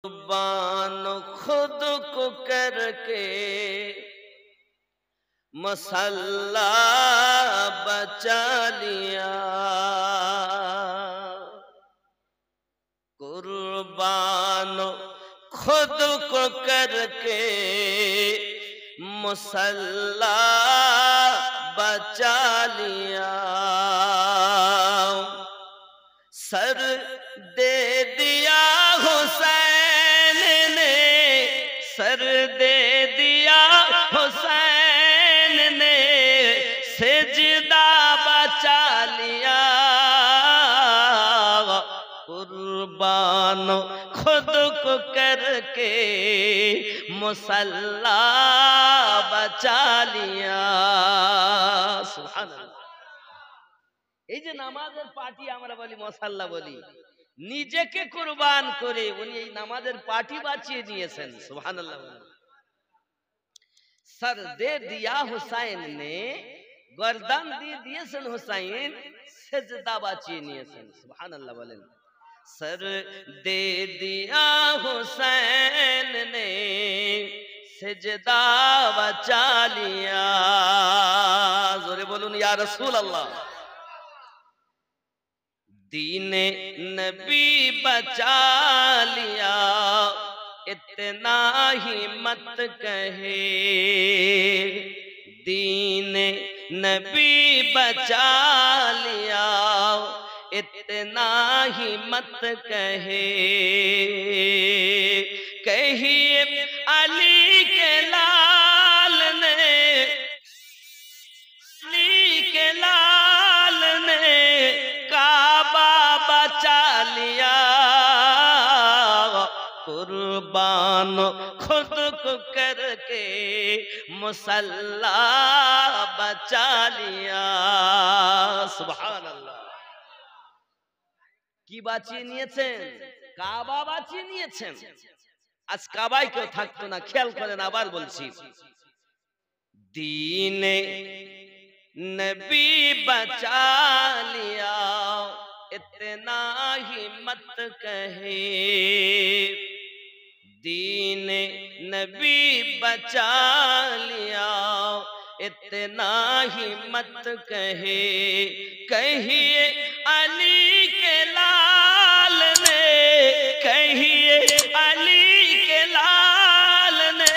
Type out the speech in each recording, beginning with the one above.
कुर्बान खुद को करके मसल्ला बचा लिया। कुर्बान खुद को करके मसल्ला बचा लिया। सर दे दिया हुसैन ने, सर दे दिया हुसैन ने, सिजदा बचा लिया। कुर्बान खुद को करके मुसल्ला बचा लिया। सुभान अल्लाह। এই যে নামাজের পার্টি আমরা বলি মুসাল্লা বলি, নিজেকে কুরবান করে উনি এই নামাজের পার্টি বাঁচিয়ে নিয়েছেন। সুবহানাল্লাহ। सर दे दिया हुसैन ने, गर्दन দিয়ে দিয়েছেন হুসাইন, সিজদা বাঁচিয়ে নিয়েছেন। সুবহানাল্লাহ বলেন। सर दे दिया हुसैन ने, सिजदा बचा लिया। जोरे बोलून या रसूल अल्लाह। दीने नबी बचा लिया, इतना ही मत कहे। दीने नबी बचा लिया, इतना ही मत कहे। कहिए अली के लाल ने, अली के लाल ने काबा बचा लिया। कुर्बान खुद को करके मुसल्ला बचा लिया। सुभान अल्लाह। কি বাঁচিয়ে নিয়েছেন? কাবা বাঁচিয়ে নিয়েছেন। আজ কাবায় কেউ থাকতো না। খেয়াল করেন, আবার বলছি, দীনে नबी बचा लिया, इतना ही मत कहे। दीन नबी बचा लिया, इतना ही मत कहे। कहिए अली के लाल ने, कहिए अली के लाल ने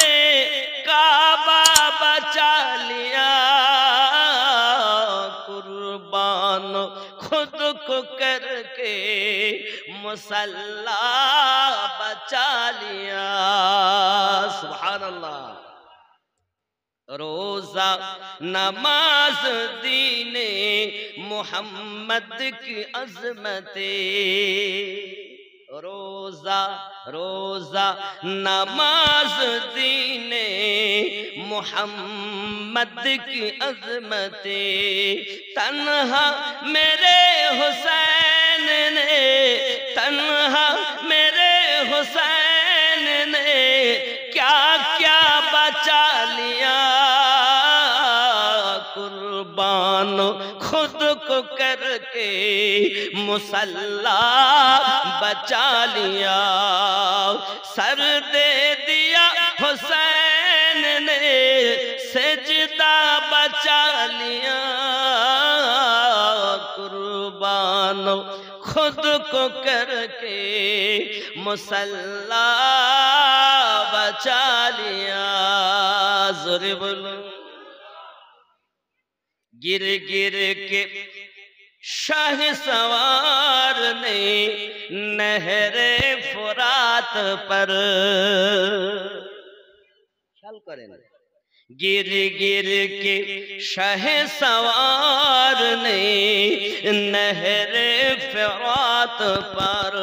काबा बचा लिया। कुर्बान खुद को करके मुसल्ला बचा लिया। सुभान अल्लाह। रोजा नमाज दीने मोहम्मद की अजमते। रोजा रोजा नमाज दीने मोहम्मद की अजमते। तन्हा मेरे हुसैन ने, तन्हा मेरे हुसैन ने क्या क्या बचा लिया। कुर्बान खुद को करके मुसल्ला बचा लिया। सर दे दिया हुसैन ने, सिजदा बचा लिया। कुर्बान खुद को करके मुसल्ला बचा लिया। जोरे बोलो। गिर गिर के शाह सवार ने नहरे फुरात पर। ख्याल करें, गिर गिर के शाह सवार ने नहरे फुरात पर।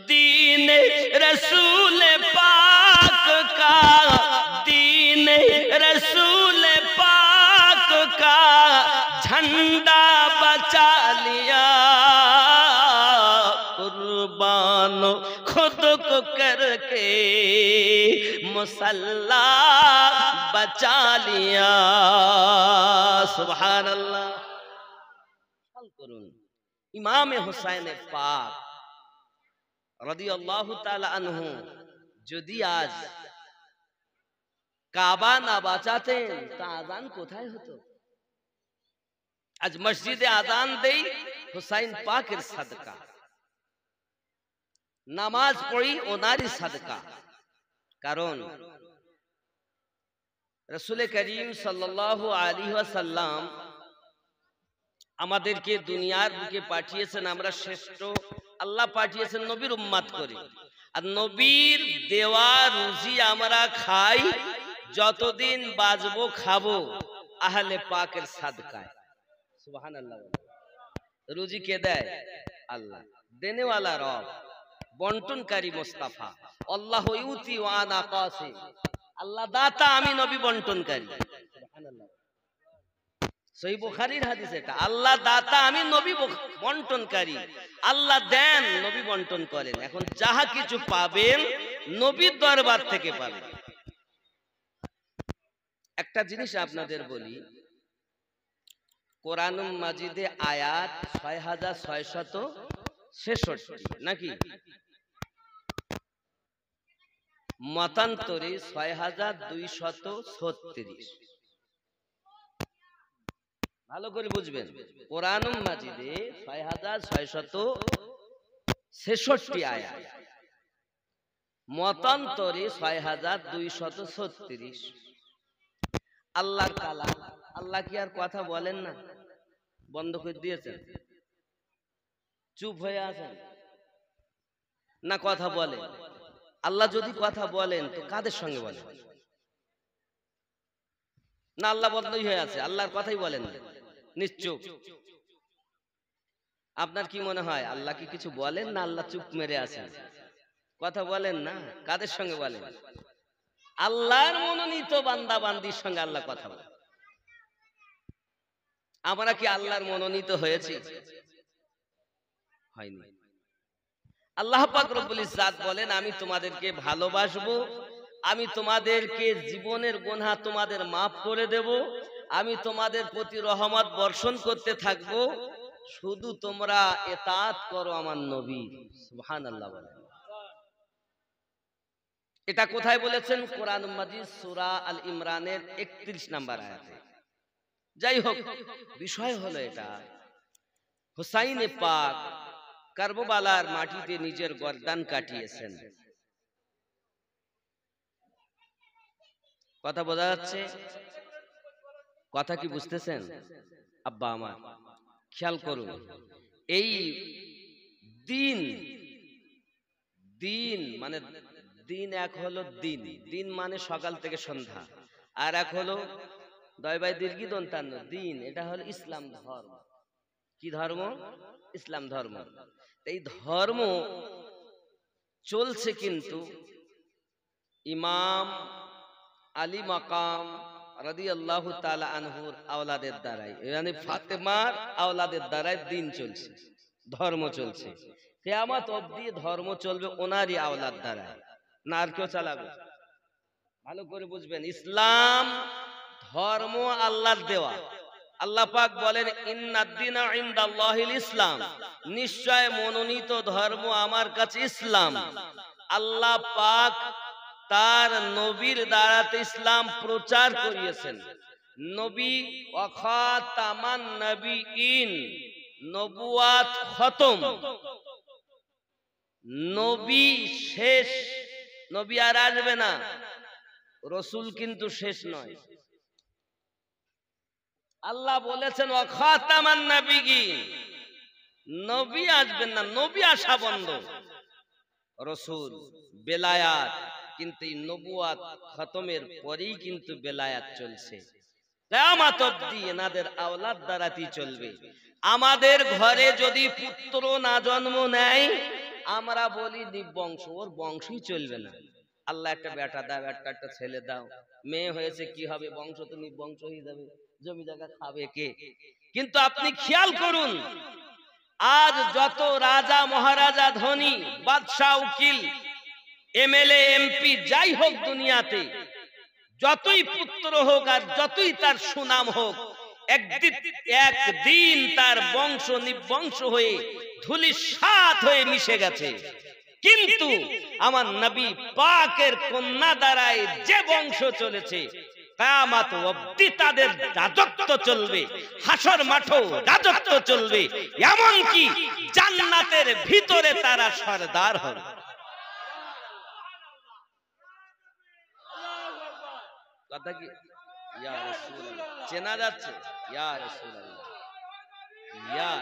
दीन रसूल पाक का, दीन रसूल पाक का झंडा बचा लिया। कुर्बान खुद को करके मुसल्ला बचा लिया। सुभान अल्लाह। इमाम हुसैन पाक रदियल्लाहु ताला अन्हु যদি আজ কাবা না বাঁচাতেন তা আজান কোথায় হতো? আজ মসজিদে আজান দেই হুসাইন পাকের সাদকা, নামাজ পড়ি ওনারই সাদকা। কারণ রাসূল করিম সাল্লাল্লাহু আলাইহি ওয়াসাল্লাম আমাদেরকে দুনিয়ার বুকে পাঠিয়েছেন, আমরা শ্রেষ্ঠ আল্লাহ পাঠিয়েছেন নবীর উম্মত করে। আর নবীর দেওয়া রুজি আমরা খাই, যতদিন বাঁচবো খাবো আহলে পাকের সাদকায়। সুবহানাল্লাহ। রুজি কে দেয়? আল্লাহ। দেনেওয়ালা রব, বন্টনকারী মুস্তাফা। আল্লাহু ইউতি ওয়া আনা কাসিম। আল্লাহ দাতা, আমি নবী বন্টনকারী। সুবহানাল্লাহ। সহিহ বুখারীর হাদিস এটা। আল্লাহ দাতা, আমি নবী বন্টনকারী। আল্লাহ দেন, নবী বন্টন করেন। এখন যাহা কিছু পাবেন নবীর দরবার থেকে পাবেন। একটা জিনিস আপনাদের বলি, কোরআনুল মাজিদে আয়াত 6666 নাকি? মতান্তরে 6236। ভালো করে বুঝবেন, কোরআনুল মাজিদে 6666 আয়াত, মতান্তরে 6236। আল্লাহর কালাম। আল্লাহ কি আর কথা বলেন না? বন্ধ করে দিয়েছেন? চুপ হয়ে আছেন না? কথা বলেন। আল্লাহ যদি কথা বলেন তো কাদের সঙ্গে বলেন? না আল্লাহ বন্ধই হয়ে আছে, আল্লাহর কথাই বলেন না, নিশ্চুপ। আপনার কি মনে হয় আল্লাহ কি কিছু বলেন না আল্লাহ চুপ মেরে আছেন? কথা বলেন না, কাদের সঙ্গে বলেন? আল্লাহর মনোনীত বান্দা বান্দির সঙ্গে আল্লাহ কথা বলেন। আমরা কি আল্লাহর মনোনীত হয়েছি? হয়নি। আল্লাহ পাক রব্বুল ইজ্জাত বলেন, আমি তোমাদেরকে ভালোবাসবো, আমি তোমাদেরকে জীবনের গুনাহ তোমাদের মাফ করে দেব, আমি তোমাদের প্রতি রহমত বর্ষণ করতে থাকবো, শুধু তোমরা ইতাআত করো আমার নবীর। সুবহানাল্লাহ বলেন। এটা কোথায় বলেছেন? কোরআনুল মাজিদ সূরা আল ইমরানের 31 নম্বর আয়াতে। যাই হোক, বিষয় হলো এটা, হুসাইনে পাক কারবালার মাটিতে নিজের গর্দান কাটিয়েছেন। কথা বোঝা যাচ্ছে? কথা কি বুঝতেছেন আব্বা আমার? খেয়াল করুন, এই দিন, দিন মানে দিন এক হলো দিন, দিন মানে সকাল থেকে সন্ধ্যা, আর এক হলো দয়বাই দীর্ঘি দন্তান্ন দিন, এটা হলো ইসলাম ধর্ম। কি ধর্ম? ইসলাম ধর্ম। এই ধর্ম চলছে কিন্তু ইমাম আলী মাকাম রাদিয়াল্লাহু তাআলা আনহুর আওলাদের দ্বারাই, মানে ফাতেমার আওলাদের দ্বারাই দিন চলছে, ধর্ম চলছে। কিয়ামত অবধি ধর্ম চলবে ওনারই আওলাদ দ্বারা, না আর কেউ চালাবে? ভালো করে বুঝবেন, ইসলাম ধর্ম আল্লাহর দেওয়া। আল্লাহ পাক বলেন, ইন্নাদ-দীনা ইনদাল্লাহিল ইসলাম, নিশ্চয় মনোনীত ধর্ম আমার কাছে ইসলাম। আল্লাহ পাক তার নবীর দ্বারাতে ইসলাম প্রচার করিয়েছেন। নবী ওয়া খাতামান নবিয়্যিন, নবুয়াত খতম, নবী শেষ, নবী আর আসবে না। রাসূল কিন্তু শেষ নয়। আল্লাহ বলেছেন ওয়া খাতামান নবিয়্যিন, নবী আসবেন না, নবী আসা বন্ধ। রাসূল বেলায়াত, কিন্তু এই নবুয়াত খতমের পরেই কিন্তু বেলায়াত চলছে। কিয়ামত অবধি এনাদের আওলাদ দ্বারাই চলবে। আমাদের ঘরে যদি পুত্র না জন্ম নেয়, আমরা বলি নিবংশ, ওর বংশই চলবে না। আল্লাহ একটা বেটা দাও, একটা ছেলে দাও, মেয়ে হয়েছে কি হবে? বংশ তো নিবংশ হয়ে যাবে, জমি জায়গা খাবে কে? কিন্তু আপনি খেয়াল করুন, আজ যত রাজা মহারাজা, ধনী বাদশাহ, উকিল, এমএলএ, এমপি যাই হোক দুনিয়াতে, যতই পুত্র হোক আর যতই তার সুনাম হোক, একদিন তার বংশ নিবংশ হয়ে ধূলিসাৎ হয়ে মিশে গেছে। কিন্তু আমার নবী পাকের কন্যা দ্বারাই যে বংশ চলেছে কিয়ামত অবধি তাদের রাজত্ব চলবে, হাসর মাঠেও রাজত্ব চলবে, এমনকি জান্নাতের ভিতরে তারা সরদার হবে। কথা কি ইয়া রাসূলুল্লাহ চেনা যাচ্ছে? ইয়া রাসূলুল্লাহ, ইয়া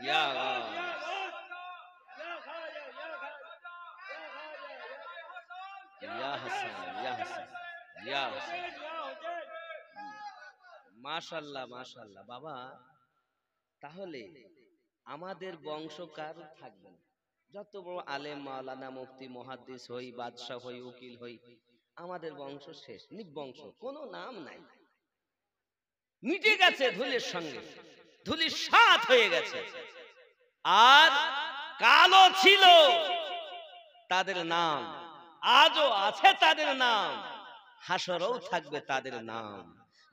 ইয়া ইয়া হাসান, ইয়া হাসান, ইয়া হাসান। মাশাআল্লাহ, মাশাআল্লাহ। বাবা, তাহলে আমাদের বংশ কার থাকবে না? যত বড় আলেম, মাওলানা, মুফতি, মুহাদ্দিস হই, বাদশাহ হই, উকিল হই, আমাদের বংশ শেষ, নিবংশ, কোনো নাম নাই, মিটে গেছে ধুলির সঙ্গে, ধুলির সাথ হয়ে গেছে। আর কালো ছিল তাদের নাম, আজও আছে তাদের নাম, হাসরেও থাকবে তাদের নাম,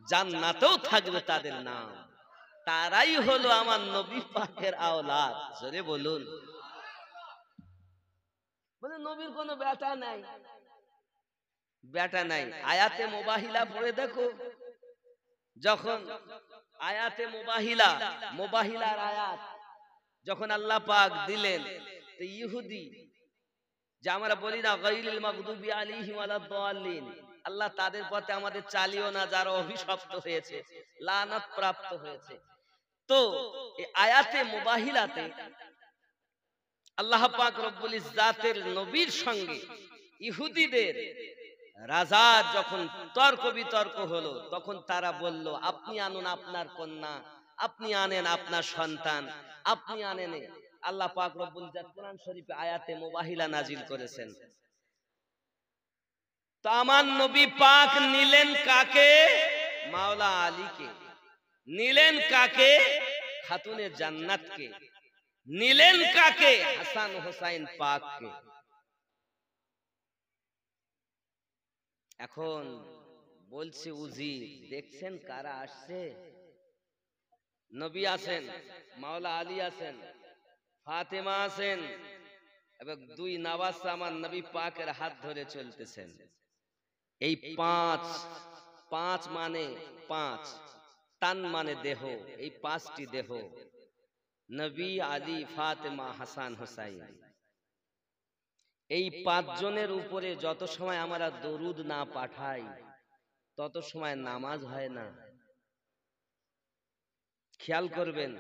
জান্নাতেও থাকবে তাদের নাম। তারাই হলো আমার নবী পাকের আওলাদ। জোরে বলুন। বলে নবীর কোনো বেটা নাই, বেটা নাই। আয়াতে মুবাহিলা পড়ে দেখো, যখন আয়াতে মুবাহিলার আয়াত যখন আল্লাহ পাক দিলেন, তো ইহুদি যে আমরা বলি না গায়রিল মাগদুবি আলাইহিম ওয়ালাদ দাল্লিন, আল্লাহ তাদের পথে আমাদের চালিও না যারা অভিশপ্ত হয়েছে, লানত প্রাপ্ত হয়েছে। তো এই আয়াতে মুবাহিলাতে আল্লাহ পাক রব্বুল ইজ্জাতের নবীর সঙ্গে ইহুদিদের রাজা যখন তর্ক বিতর্ক হলো, তখন তারা বলল, আপনি আনুন আপনার কন্যা, আপনি আনেন আপনার সন্তান, আপনি আনেন। আল্লাহ পাক রব্বুল ইজ্জাত কোরআন শরীফে আয়াতে মুবাহিলা নাজিল করেছেন। তো আমার নবী পাক নিলেন কাকে? মাওলা আলীকে। নিলেন কাকে? খাতুনে জান্নাতকে। নিলেন কাকে? হাসান হোসাইন পাককে। এখন বলছে উজির, দেখছেন কারা আসছে? নবী আছেন, মাওলা আলী আছেন, ফাতেমা আছেন, এবং দুই নওয়াজ আমার নবী পাকের হাত ধরে চলতেছেন। এই পাঁচ মানে পাঁচ, তান মানে দেহ, এই পাঁচটি দেহ, নবী, আলী, ফাতেমা, হাসান, হোসাইন। এই পাঁচজনের উপরে যত সময় আমরা দরুদ না পাঠাই, তত সময় নামাজ হয় না। খেয়াল করবেন,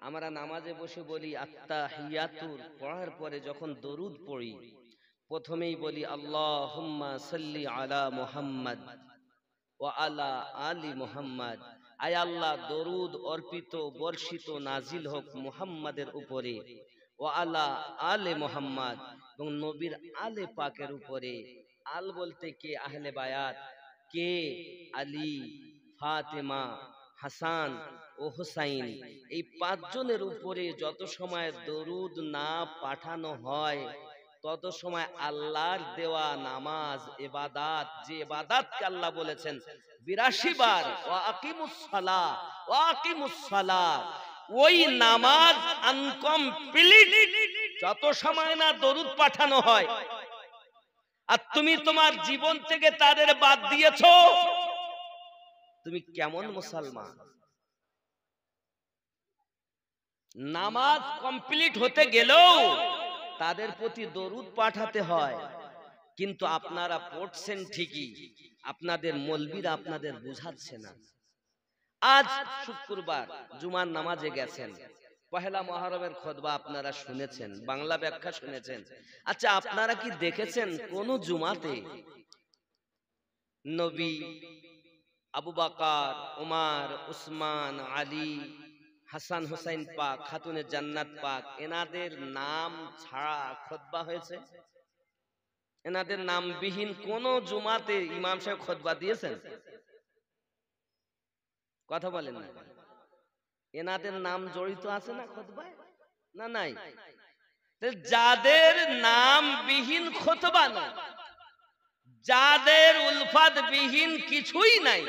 আমরা নামাজে বসে বলি আত্তাহিয়াতুর, পড়ার পরে যখন দরুদ পড়ি, প্রথমেই বলি আল্লাহুম্মা সাল্লি আলা মুহাম্মদ ওয়া আলা আলি মুহাম্মদ। আয় আল্লাহ, দরুদ অর্পিত, বর্ষিত, নাজিল হোক মুহাম্মাদের উপরে, ওয়া আলা আলে মুহাম্মদ, এবং নবীর আলে পাকের উপরে। আল বলতে কে? আহলে বায়াত। কে? আলী, ফাতেমা, হাসান ও হোসাইন। এই পাঁচজনের উপরে যত সময় দরুদ না পাঠানো হয়, তত সময় আল্লাহর দেওয়া নামাজ, ইবাদাত, যে ইবাদাতকে আল্লাহ বলেছেন ৮২ বার ওয়া আকিমুস সালাহ, ওয়া আকিমুস সালাহ, ওই নামাজ আনকমপ্লিট যত সময় না দরুদ পাঠানো হয়, আর তুমি তোমার জীবন থেকে তাদের বাদ দিয়েছো, তুমি কেমন মুসলমান? নামাজ কমপ্লিট হতে গেলেও তাদের প্রতি দরুদ পাঠাতে হয়, কিন্তু আপনারা পড়ছেন ঠিকই, আপনাদের মৌলবীরা আপনাদের বুঝাচ্ছে না। আজ শুক্রবার, জুমার নামাজে গেছেন, পহেলা মুহররমের খুতবা আপনারা শুনেছেন, বাংলা ব্যাখ্যা শুনেছেন। আচ্ছা, আপনারা কি দেখেছেন কোন জুমাতে নবী, আবু বকর, ওমর, উসমান, আলী, হাসান হোসাইন পাক, খাতুনে জান্নাত পাক, এনাদের নাম ছাড়া খুতবা হয়েছে? এনাদের নামবিহীন কোন জুমাতে ইমাম সাহেব খুতবা দিয়েছেন? কথা বলেন না। এনাদের নাম জড়িত আছে না খুতবায়? না, নাই। যাদের নামবিহীন খুতবা নয়, যাদের উলফাত বিহীন কিছুই নাই,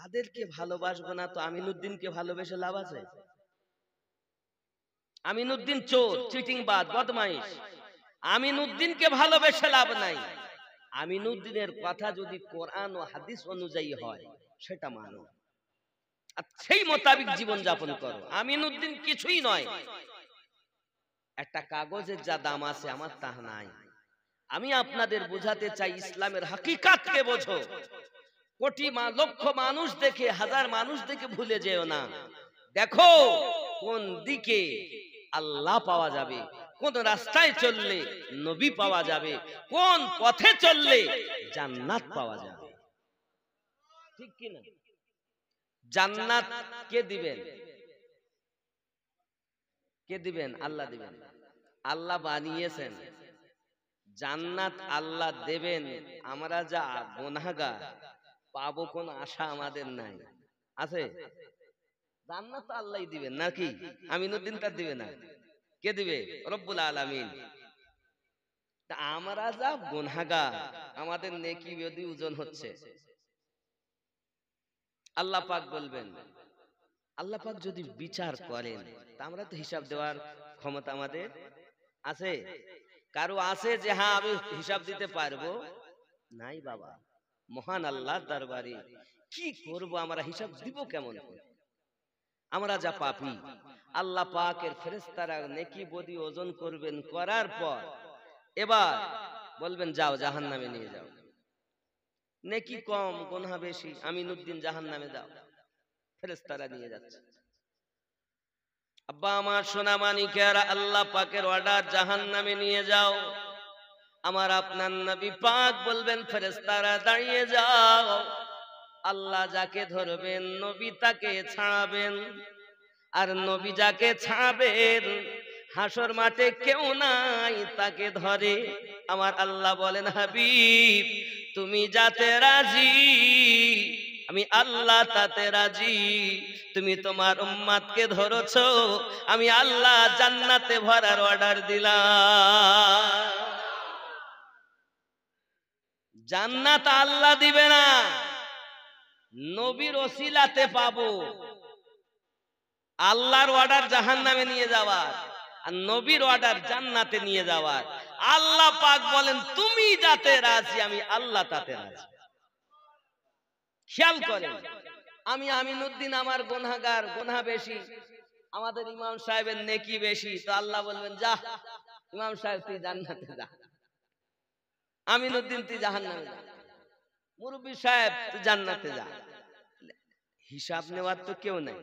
তাদেরকে ভালোবাসবো না তো আমিনুদ্দিনকে ভালোবেসে লাভ আছে? আমিনুদ্দিন চোর, চিটিংবাজ, বদমাইশ। আমিনুদ্দিনকে ভালোবেসে লাভ নাই। আমিনুদ্দিনের কথা যদি কোরআন ও হাদিস অনুযায়ী হয় সেটা মানো, আর সেই মোতাবিক জীবন যাপন করো। আমিনুদ্দিন কিছুই নয়, একটা কাগজের যা দাম আছে আমার তা নাই। আমি আপনাদের বোঝাতে চাই ইসলামের হাকিকাতকে বোঝো। কোটি লক্ষ মানুষ দেখে, হাজার মানুষ দেখে ভুলে যেও না। দেখো কোন দিকে আল্লাহ পাওয়া যাবে, কোন রাস্তায় চললে নবী পাওয়া যাবে, কোন পথে চললে জান্নাত পাওয়া যাবে। ঠিক কি না? জান্নাত কে দিবেন? কে দিবেন? আল্লাহ দিবেন। আল্লাহ বানিয়েছেন। জান্নাত আল্লাহ দেবেন। আমরা যা গুনাহগার পাবো কোন আশা আমাদের নাই। আছে? জান্নাত আল্লাহই দিবেন নাকি? আমিনুদ্দিন তার দিবে না। কে দিবে? রব্বুল আলামিন। তা আমরা যা গুনাহগার, আমাদের নেকি যদি ওজন হচ্ছে, আল্লাহ পাক বলবেন, আল্লাহ পাক যদি বিচার করেন তা আমরা তো হিসাব দেওয়ার ক্ষমতা আমাদের আছে? কারো আছে যে হ্যাঁ আমি হিসাব দিতে পারবো? নাই বাবা। মহান আল্লাহর দরবারে কি করব, আমরা হিসাব দিব কেমন করে? আমরা যা পাপী, আল্লাহ পাকের ফেরেশতারা নেকি বদি ওজন করবেন, করার পর এবার বলবেন যাও জাহান্নামে নিয়ে যাও। নেকি কম, গুনাহ বেশি, আমিনুদ্দিন জাহান্নামে যাও। ফেরেশতারা নিয়ে যাচ্ছে। আব্বা আমার সোনা মানিকেরা, আল্লাহ পাকের অর্ডার, জাহান্নামে নিয়ে যাও। আমার আপনার নবী পাক বলবেন ফেরেশতারা দাঁড়িয়ে যাও। আল্লাহ যাকে ধরবেন নবী তাকে ছাড়াবেন, আর নবী যাকে ছাড়বেন হাসর মাঠে কেউ নাই তাকে ধরে। আমার আল্লাহ বলেন হাবিব তুমি যাতে রাজি, আমি আল্লাহ তাতে রাজি। তুমি তোমার উম্মতকে ধরেছো, আমি আল্লাহ জান্নাতে ভরার অর্ডার দিলাম। জান্নাত আল্লাহ দিবে না, নবীর ওসিলাতে পাবো। আল্লাহর অর্ডার জাহান্নামে নিয়ে যাওয়ার, আর নবীর অর্ডার জান্নাতে নিয়ে যাওয়ার। আল্লাহ পাক বলেন তুমি যাতে রাজি, আমি আল্লাহ তাতে রাজি। খেয়াল করেন, আমি আমিনুদ্দিন, আমার গুনাহগার, গুনাহ বেশি, আমাদের ইমাম সাহেবের নেকি বেশি, তো আল্লাহ বলবেন যা ইমাম সাহেব তুই জান্নাতে যা, আমিনুদ্দিন তুই জাহান্নামে যা, মুরব্বি সাহেব তুই জান্নাতে যা। হিসাব নেওয়ার তো কেউ নাই,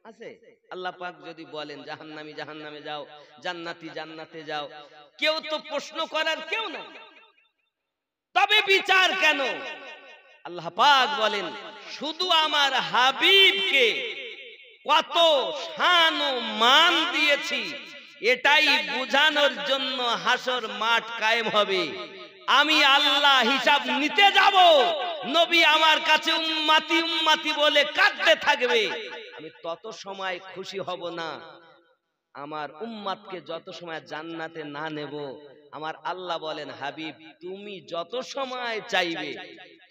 আছে? আল্লাহ পাক যদি বলেন জাহান্নামী জাহান্নামে যাও, জান্নাতি জান্নাতে যাও, কেউ তো প্রশ্ন করার কেউ না। তবে বিচার কেন? আল্লাহ পাক বলেন শুধু আমার হাবিবকে কত শান ও মান দিয়েছি এটাই বোঝানোর জন্য হাসর মাঠ কায়েম হবে। আমি আল্লাহ হিসাব নিতে যাব, নবী আমার কাছে উম্মতি উম্মতি বলে কাঁদতে থাকবে। আমি তত সময় খুশি হব না আমার উম্মতকে যত সময় জান্নাতে না নেব। আমার আল্লাহ বলেন হাবিব তুমি যত সময় চাইবে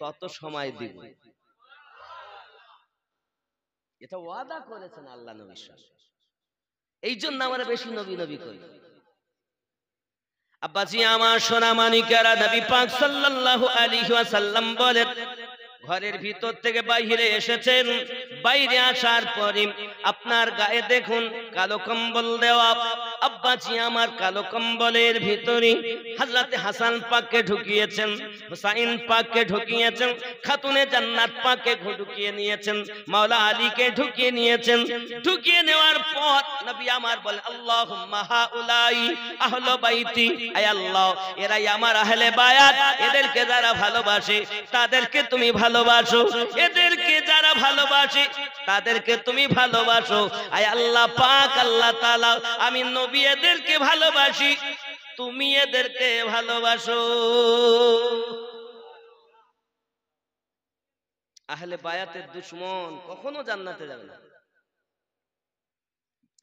তত সময় দিব। এটা ওয়াদা করেছেন আল্লাহ নবীর সাথে। এই জন্য আমরা বেশি নবী নবী করি। আব্বাজি আমার সোনা মানিকেরা, নবী পাক সাল্লাল্লাহু আলাইহি ওয়াসাল্লাম বলেন ঘরের ভিতর থেকে বাইরে এসেছেন, বাইরে আসার পরে আপনার গায়ে দেখুন কালো কম্বল দেওয়া। আব্বাজি আমার কালো কম্বলের ভিতরে হযরত হাসান পাককে ঢুকিয়েছেন, হুসাইন পাককে ঢুকিয়েছেন, খাতুনে জান্নাত পাককে ঢুকিয়ে নিয়েছেন, মাওলা আলীকে ঢুকিয়ে নিয়েছেন। ঢুকিয়ে নেওয়ার পর নবী আমার বলেন আল্লাহুম্মা হাউলাই আহলে বাইতি, আয় আল্লাহ এরাই আমার আহলে বায়াত, এদেরকে যারা ভালোবাসে তাদেরকে তুমি ভালোবাসো, এদেরকে যারা ভালোবাসে তাদেরকে তুমি ভালোবাসো। আয় আল্লাহ পাক, আল্লাহ তাআলা আমি নবী এদেরকে ভালোবাসি, তুমি এদেরকে ভালোবাসো। আহলে বায়াতের দুশমন কখনো জান্নাতে যাবে না।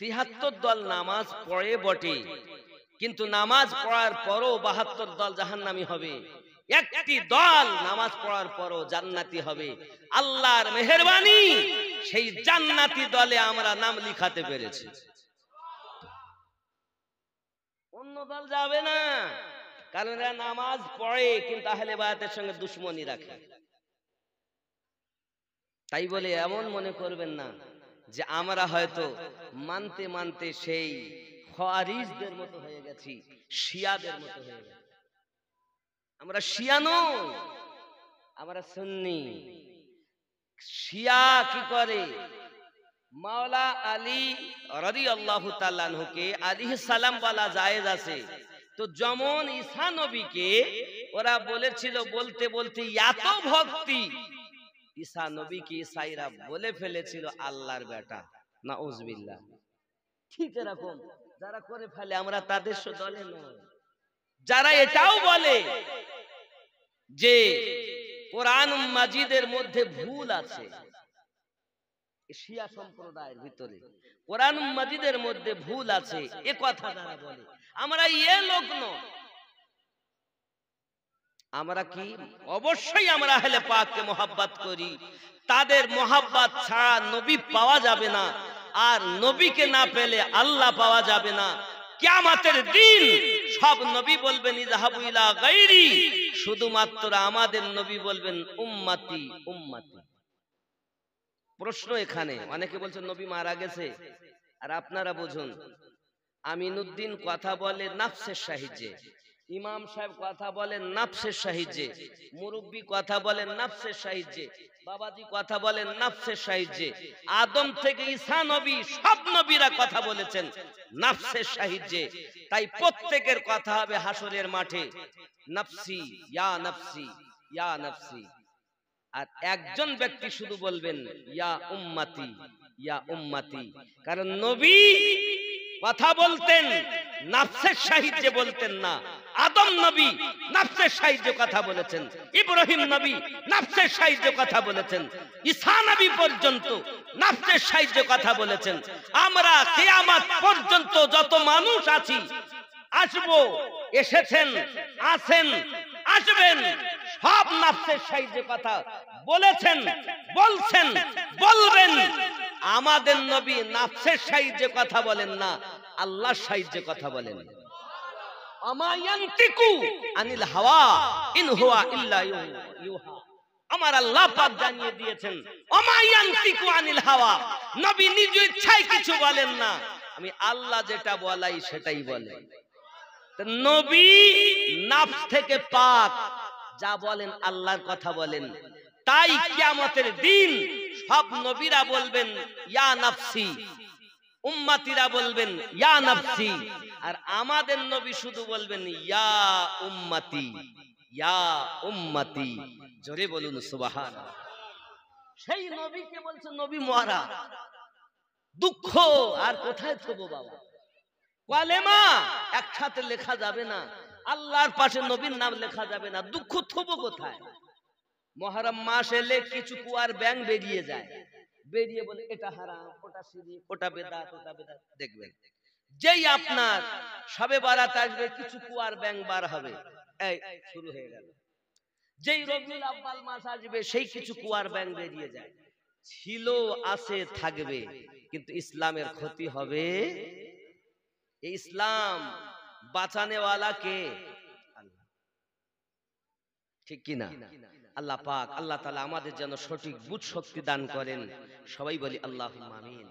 ৭৩ দল নামাজ পড়ে বটে, কিন্তু নামাজ পড়ার পরও ৭২ দল জাহান্নামী হবে। একটি দল নামাজ পড়ার পরও জান্নাতি হবে। আল্লাহর মেহেরবানি, সেই জান্নাতি দলে আমরা নাম লিখাতে পেরেছি। অন্য দল যাবে না, কারণ এরা নামাজ পড়ে কিন্তু আহলে বায়াতের সঙ্গে দুশ্মনী রাখে। তাই বলে এমন মনে করবেন না যে আমরা হয়তো মানতে মানতে সেই খাওয়ারিজদের মতো হয়ে গেছি, শিয়াদের মতো হয়ে গেছি। আমরা শিয়া নই, আমরা সুন্নি। শিয়া কি করে? মাওলা আলী রাদিয়াল্লাহু তাআলা আনহুকে আলাইহিস সালাম বলা জায়েজ আছে, তো যেমন ঈসা নবীকে ওরা বলেছিল, বলতে বলতে এত ভক্তি, ঈসা নবীকে ঈসাইরা বলে ফেলেছিল আল্লাহর বেটা, নাউজুবিল্লাহ। ঠিক এরকম যারা করে ফেলে আমরা তাদের দলে নয়। যারা এটাও বলে যে কোরআন মাজিদের মধ্যে ভুল আছে, শিয়া সম্প্রদায়ের ভিতরে কোরআন মাজিদের মধ্যে ভুল আছে, এ কথা যারা বলে, আমরা এ লোক নয়। আমরা কি? অবশ্যই আমরা আহলে পাককে মহব্বত করি। তাদের মহব্বত ছাড়া নবী পাওয়া যাবে না, আর নবীকে না পেলে আল্লাহ পাওয়া যাবে না। কিয়ামতের দিন সব নবী বলবেন ইযহাবু ইলা গায়রি, শুধুমাত্র আমাদের নবী বলবেন উম্মতি উম্মতি। প্রশ্ন এখানে, অনেকে বলছেন নবী মারা গেছে, আর আপনারা বুঝুন, আমিনুদ্দিন কথা বলে নাফসের সাহায্যে, ইমাম সাহেব কথা বলেন নাফসের সাহায্যে, মুরব্বী কথা বলেন নাফসের সাহায্যে, বাবাজি কথা বলেন নাফসের সাহায্যে। আদম থেকে ঈসা নবী সব নবীরা কথা বলেছেন নাফসের সাহায্যে। তাই প্রত্যেকের কথা হবে হাসরের মাঠে নাফসি ইয়া নাফসি ইয়া নাফসি। আর একজন ব্যক্তি শুধু বলবেন ইয়া উম্মতি ইয়া উম্মতি, কারণ নবী কথা বলতেন নাফসের সাহায্যে বলতেন না। আদম নবী নাফসের সাহায্যে কথা বলেছেন, ইব্রাহিম নবী নাফসের সাহায্যে কথা বলেছেন, ঈসা নবী পর্যন্ত নাফসের সাহায্যে কথা বলেছেন। আমরা কিয়ামত পর্যন্ত যত মানুষ আছি, আসবো, এসেছেন, আছেন, আসবেন, সব নাফসের সাহায্যে কথা বলেছেন, বলছেন, বলবেন। আমাদের নবী নাফসের সাহায্যে কথা বলেন না, আল্লাহর সাহায্যে কথা বলেন। আমা ইয়ানতিকু আনিল হাওয়া ইন হুয়া ইল্লা ইউহা। আমার আল্লাহ পাক জানিয়ে দিয়েছেন আমা ইয়ানতিকু আনিল হাওয়া, নবী নিজ ইচ্ছায় কিছু বলেন না, আমি আল্লাহ যেটা বলাই সেটাই বলেন। নবী নাফস থেকে পাক, যা বলেন আল্লাহর কথা বলেন। তাই কিয়ামতের দিন সব নবীরা বলবেন ইয়া নাফসি, উম্মতিরা বলবেন ইয়া নাফসি, আর আমাদের নবী শুধু বলবেন ইয়া উম্মতি ইয়া উম্মতি। জোরে বলুন সুবহানাল্লাহ। সেই নবীকে বলছে নবী মরা, দুঃখ আর কোথায় থবো বাবা? কালেমা একসাথে লেখা যাবে না, আল্লাহর পাশে নবীর নাম লেখা যাবে না, দুঃখ থবো কোথায়? মুহররম মাস এলে কিছু কুয়ার ব্যাং বেরিয়ে যায়, বেরিয়ে বলে এটা হারাম, ওটা শিরক, ওটা বেদাত, ওটা বেদাত। দেখবেন যেই আপনার শবে বারাত আসবে কিছু কুয়ার ব্যাং বার হবে, এই শুরু হয়ে গেল। যেই রবিউল আউয়াল মাস আসবে সেই কিছু কুয়ার ব্যাং বেরিয়ে যায়। ছিল, আছে, থাকবে, কিন্তু ইসলামের ক্ষতি হবে। এই ইসলাম বাঁচানেওয়ালা কে? আল্লাহ। ঠিক কি না? আল্লাহ পাক, আল্লাহ তাআলা আমাদের যেন সঠিক বুঝ শক্তি দান করেন। সবাই বলি আল্লাহুম্মা আমিন।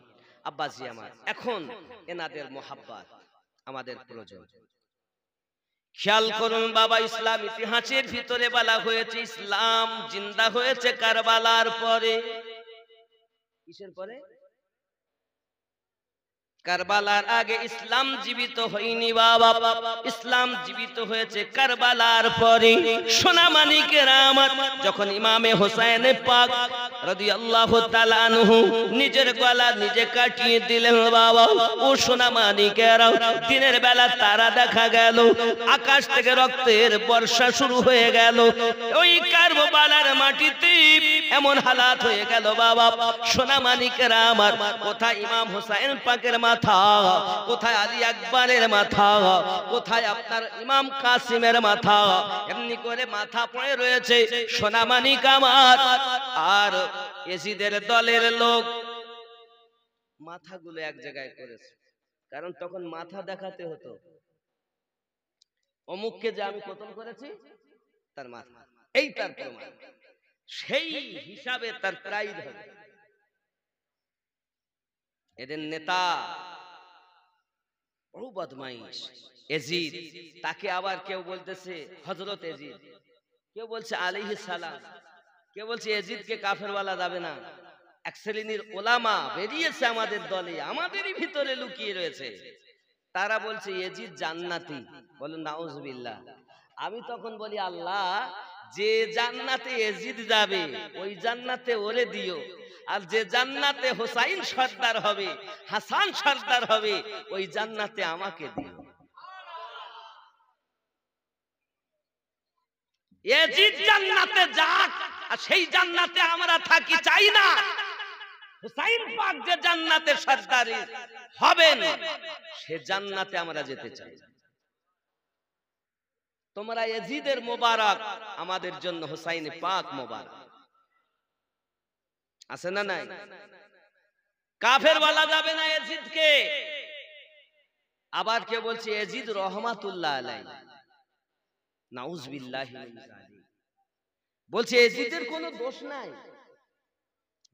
আব্বাজি আমার, এখন এনাদের মোহাব্বত আমাদের প্রয়োজন। খেয়াল করুন বাবা, ইসলাম ইতিহাসের ভিতরে বলা হয়েছে ইসলাম জিন্দা হয়েছে কারবালার পরে। কিসের পরে? কারবালার আগে ইসলাম জীবিত হয়নি বাবা, ইসলাম জীবিত হয়েছে কারবালার পরে। সোনা মানিকেরা আমার, যখন ইমামে হোসেন পাক রাদিয়াল্লাহু তাআলা আনহু নিজের গলা নিজে কাটিয়ে দিলেন বাবা, ও সোনা মানিকেরা, দিনের বেলা তারা দেখা গেল, আকাশ থেকে রক্তের বর্ষা শুরু হয়ে গেল। ওই কারবালার মাটিতে এমন হালাত হয়ে গেল বাবা, সোনা মানিকেরা আমার, কোথায় ইমাম হোসেন পাকের মাথা, কোথায় আলী আকবরের মাথা, কোথায় আপনার ইমাম কাসিমের মাথা, এমনি করে মাথা পড়ে রয়েছে সোনামানিক আমার। আর এজিদের দলের লোক মাথাগুলো এক জায়গায় করেছে, কারণ তখন মাথা দেখাতে হতো, অমুককে যে আমি কতল করেছি তার মাথা, এই তার প্রমাণ, সেই হিসাবে তার প্রাইড হবে। এদের নেতা বহু বদমাইশ এজিদ, তাকে আবার কেউ বলতেছে হযরত এজিদ, কেউ বলছে আলাইহিস সালাম, কেউ বলছে এজিদকে কাফের বলা যাবে না। এক শ্রেণীর ওলামা বেরিয়েছে আমাদের দলে, আমাদেরই ভিতরে লুকিয়ে রয়েছে, তারা বলছে এজিদ জান্নাতি। বলেন নাউজুবিল্লাহ। আমি তখন বলি আল্লাহ, যে জান্নাতে এজিদ যাবে ওই জান্নাতে ওরে দিও, আর যে জান্নাতে হোসাইন সর্দার হবে, হাসান সর্দার হবে, ওই জান্নাতে আমাকে দিও। এজিদ জান্নাতে যাক, আর সেই জান্নাতে আমরা থাকি চাই না। হুসাইন পাক যে জান্নাতে সর্দার হবেন, সে জান্নাতে আমরা যেতে চাই। তোমরা এজিদের মোবারক, আমাদের জন্য হুসাইন পাক মোবারক। আছে না নাই? কাফের বলা যাবে না এজিদকে। আবার কে বলছে এজিদ রহমাতুল্লাহ আলাইহি, নাউজুবিল্লাহি মিন যালিক। বলছে এজিদের কোনো দোষ নাই।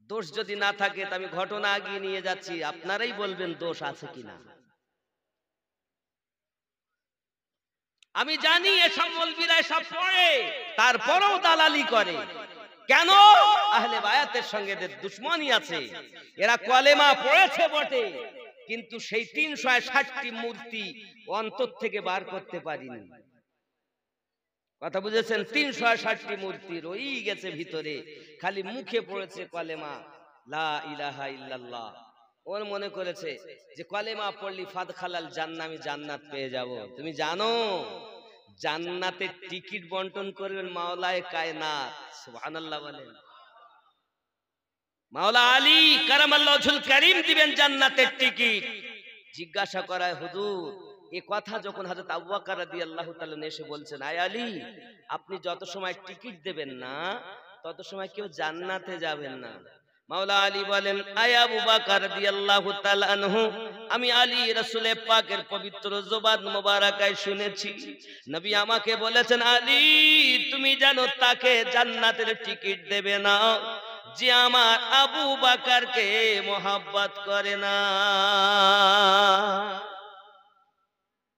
দোষ যদি না থাকে, আমি ঘটনা আগিয়ে নিয়ে যাচ্ছি, আপনারাই বলবেন দোষ আছে কিনা। আমি জানি এসব মৌলবীরা সব পড়ে, তারপরেও দালালি করে। কেন? আহলে বায়াতের সঙ্গে এদের দুশমনি আছে। এরা কলেমা পড়েছে বটে, কিন্তু সেই ৩৬০টি মূর্তি অন্তর থেকে বার করতে পারিনি। কথা বুঝেছেন? ৩৬০টি মূর্তি রই গেছে ভিতরে, খালি মুখে পড়েছে কলেমা লা ইলাহা ইল্লাল্লাহ। ওর মনে করেছে যে কলেমা পড়লি ফাদখালাল জান্নাহ, আমি জান্নাত পেয়ে যাব। তুমি জানো জান্নাতের টিকিট বন্টন করবেন মাওলায়ে কায়নাত, সুবহানাল্লাহ বলেন। মাওলা আলী কারামাল্লাহু ওয়াজহুল কারীম দিবেন জান্নাতের টিকিট। জিজ্ঞাসা করায় হুজুর, এই কথা যখন হযরত আবু বকর রাদিয়াল্লাহু তাআলা এসে বলছেন, আয় আলী, আপনি যত সময় টিকিট দেবেন না তত সময় কেউ জান্নাতে যাবেন না। মাওলা আলী বলেন, আয় আবু বকর রাদিয়াল্লাহু তাআলা আনহু, আমি আলী রাসূলের পাকের পবিত্র জবান মোবারকায় শুনেছি, নবী আমাকে বলেছেন, আলী তুমি জানো তাকে জান্নাতের টিকিট দেবে না যে আমার আবু বকরকে মোহাব্বত করে না।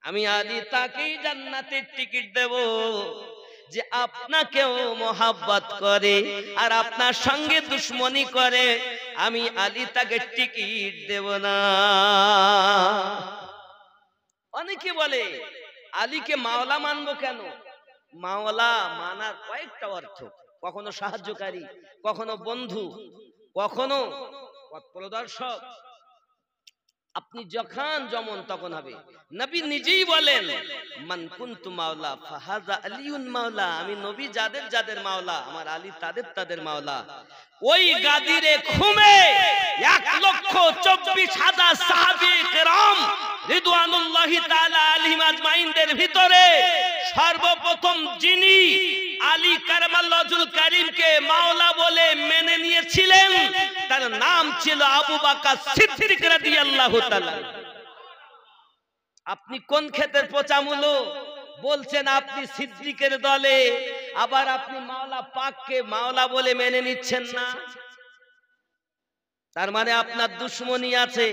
আমি আলী তাকেই জান্নাতের টিকিট দেব যে আপনাকেও মোহাব্বত করে আর আপনার সঙ্গে দুশমনি করে। আমি আলী তাকে টিকিট দেব না। অনেকে বলে আলীকে মাওলা মানবো কেন? মাওলা মানার কয়েকটা অর্থ, কখনো সাহায্যকারী, কখনো বন্ধু, কখনো পথ প্রদর্শক। আপনি যখন যেমন তখন হবে। নবী নিজেই বলেন, মান কুনতু মাওলা ফাহাযা আলিউন মাওলা, আমি নবী যাদের যাদের মাওলা, আমার আলী তাদের তাদের মাওলা। ওই গাদিরে খুমে ১,২৪,০০০ সাহাবী কেরাম রিদওয়ানুল্লাহি তাআলা আলাইহিম আজমাইনদের ভিতরে সর্বপ্রথম যিনি আলী কারামাল্লাহু ওয়াজহুল কারীমকে মাওলা বলে মেনে নিয়েছিলেন, তার নাম ছিল আবু বকর সিদ্দিক রাদিয়াল্লাহু তাআলা। আপনি কোন ক্ষেতের পচামুলো বলছেন আপনি সিদ্দিকের দলে, আবার আপনি মাওলা পাককে মাওলা বলে মেনে নিচ্ছেন না? তার মানে আপনার দুশমনি আছে।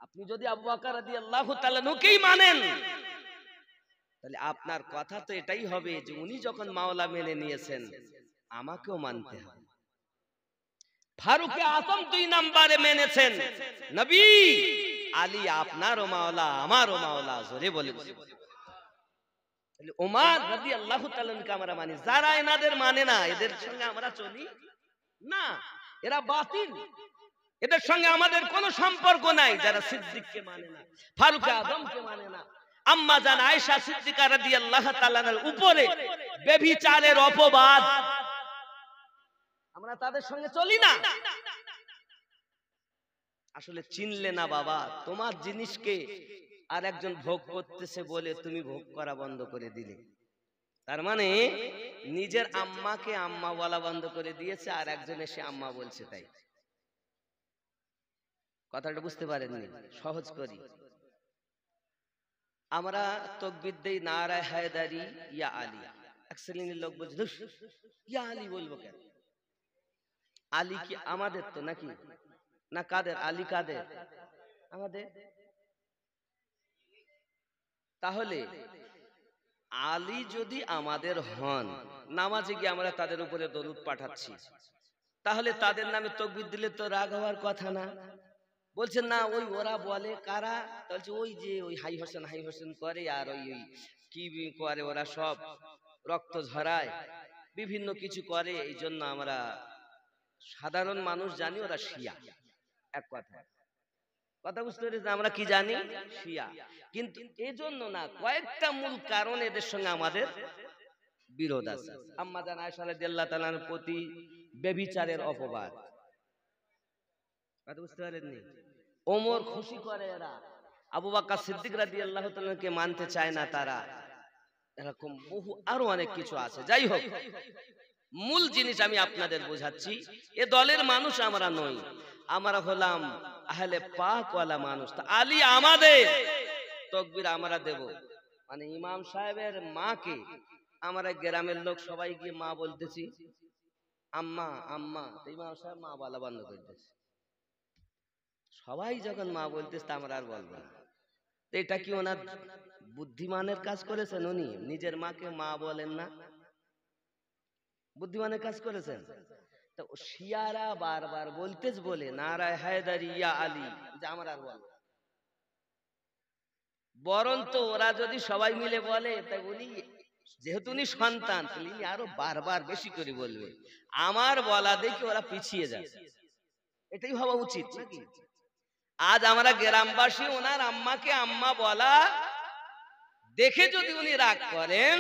আপনি যদি আবু বকর রাদিয়াল্লাহু তাআলা নুকেই মানেন, তাহলে আপনার কথা তো এটাই হবে যে উনি যখন মাওলা মেনে নিয়েছেন আমাকেও মানতে হবে। ফারুকে আজম ২ নম্বরে মেনেছেন, নবী আলী আপনারও মাওলা আমারও মাওলা। জোরে বলে ওমর রাদিয়াল্লাহু তাআলা কে আমরা মানি। যারা এনাদের মানে না এদের সঙ্গে আমরা চলি না, এরা বাতিল, এদের সঙ্গে আমাদের কোনো সম্পর্ক নাই। যারা সিদ্দিককে মানে না, ফারুকে আজমকে মানে না, আম্মা জান আয়েশা সিদ্দিকা রাদিয়াল্লাহু তাআলার উপরে ব্যভিচারের অপবাদ, আমরা তাদের সঙ্গে চলি না। আসলে চিনলে না বাবা, তোমার জিনিসকে আর একজন ভোগ করতেছে বলে তুমি ভোগ করা বন্ধ করে দিলে। তার মানে নিজের আম্মাকে আম্মা বলা বন্ধ করে দিয়েছে, আর একজন এসে আম্মা বলছে। তাই কথাটা বুঝতে পারেননি? সহজ করি, আমরা তাকবীর দেই নারায়ে হায়দারি ইয়া আলী। এক শ্রেণীর লোক বলছে ধুস, ইয়া আলী বলবো কেন? আলী কি আমাদের তো নাকি? না কাদের? আলী কাদের? আমাদের। তাহলে আলী যদি আমাদের হন, নামাজে গিয়ে আমরা তাদের উপরে দরুদ পাঠাচ্ছি, তাহলে তাদের নামে তাকবীর দিলে তো রাগ হওয়ার কথা না। বলছেন না, ওই ওরা বলে কারা? বলছে ওই যে ওই হাই হোসেন হাই হোসেন করে, আর ওই ওই কি করে ওরা, সব রক্ত ঝরায়, বিভিন্ন কিছু করে। এই জন্য আমরা সাধারণ মানুষ জানি ওরা শিয়া। এক কথা, কথা বুঝতে পেরেছি? আমরা কি জানি? শিয়া। কিন্তু এজন্য না, কয়েকটা মূল কারণ এদের সঙ্গে আমাদের বিরোধ আছে। আম্মা জান আয়েশা রাদিয়াল্লাহু তাআলার প্রতি ব্যভিচারের অপবাদ, কথা বুঝতে পারেননি? ওমর খুশি করে এরা, আবু বকর সিদ্দিক রাদিয়াল্লাহু তাআলাকে মানতে চায় না তারা, এরকম বহু আরো অনেক কিছু আছে। যাই হোক, মূল জিনিস আমি আপনাদের বোঝাচ্ছি, এ দলের মানুষ আমরা নই, আমরা হলাম আহলে পাক ওয়ালা মানুষ। তা আলী আমাদের, তাকবীর আমরা দেব। মানে ইমাম সাহেবের মাকে আমরা গ্রামের লোক সবাই গিয়ে মা বলতেছি, আম্মা আম্মা, ইমাম সাহেব মা বলা বন্ধ করে দিয়েছে। সবাই যখন মা বলতেছে তা আমরা আর বলবো না। এটা কি ওনার বুদ্ধিমানের কাজ করেছেন? উনি নিজের মাকে মা বলেন না, বুদ্ধিমানের কাজ করেছেন। তো শিয়ারা বারবার বলতেছ বলে নারায়ে হায়দারি ইয়া আলী, যে আমরা আর বলবো। বরঞ্চ ওরা যদি সবাই মিলে বলে, তাই উনি যেহেতু উনি সন্তান, তিনি আরো বারবার বেশি করে বলবে। আমার বলা দেখি ওরা পিছিয়ে যায়, এটাই হওয়া উচিত নাকি? আজ আমরা গ্রামবাসী ওনার আম্মাকে আম্মা বলা দেখে যদি উনি রাগ করেন,